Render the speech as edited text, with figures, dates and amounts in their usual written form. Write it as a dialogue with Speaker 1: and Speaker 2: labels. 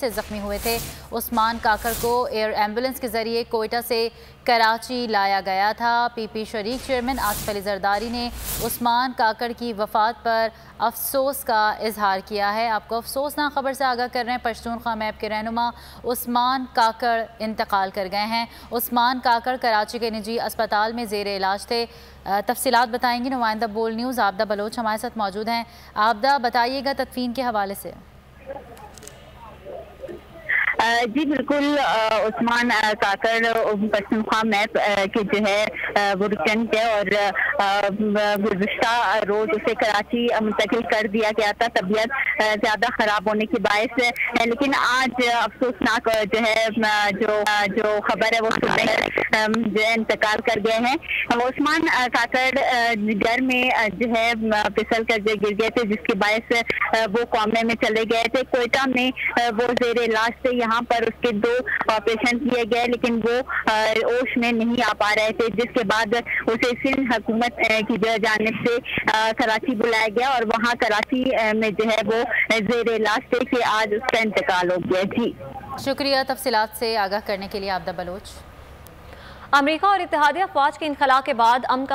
Speaker 1: سے زخمی ہوئے تھے۔ عثمان کاکڑ کو ایئر ایمبولنس کے ذریعے کوئٹہ سے کراچی لایا گیا تھا۔ پی پی شریک چیئرمین آصف علی زرداری نے عثمان کاکڑ کی وفات پر افسوس کا اظہار کیا ہے۔ آپ کو افسوسناک خبر سے آگاہ کر رہے ہیں۔ پشتونخوا میپ کے رہنما عثمان کاکڑ انتقال کر گئے ہیں۔ عثمان کاکڑ کراچی کے نجی اسپتال میں زیر علاج تھے۔ تفصیلات بتائیں گی نمائندہ بول نیوز عابدہ بلوچ ہمارے ساتھ موجود ہیں۔ عابدہ بتائیے گا تدفین کے حوالے سے۔
Speaker 2: جی بالکل، عثمان کاکڑ پشتونخوا میپ کے جو ہے وہ رکن تھے اور گزشتہ روز اسے کراچی منتقل کر دیا گیا تھا طبیعت زیادہ خراب ہونے کے باعث، لیکن آج افسوسناک جو ہے جو خبر ہے وہ جو ہے انتقال کر گئے ہیں۔ عثمان کاکڑ گھر میں جو ہے پھسل کر گر گئے تھے، جس کے باعث وہ کومے میں چلے گئے تھے۔ کوئٹہ میں وہ زیر علاج تھے، یہاں پر اس کے 2 آپریشن کیے گئے لیکن وہ ہوش میں نہیں آ پا رہے تھے، جس کے بعد اسے سندھ حکومت کی جانب سے کراچی بلایا گیا اور وہاں کراچی میں جو ہے وہ زیر علاج تھے کہ آج اس کا انتقال ہو گیا۔ جی
Speaker 1: شکریہ تفصیلات سے آگاہ کرنے کے لیے عابدہ بلوچ۔
Speaker 3: امریکہ اور اتحادیہ افواج کے انخلاء کے بعد امن کا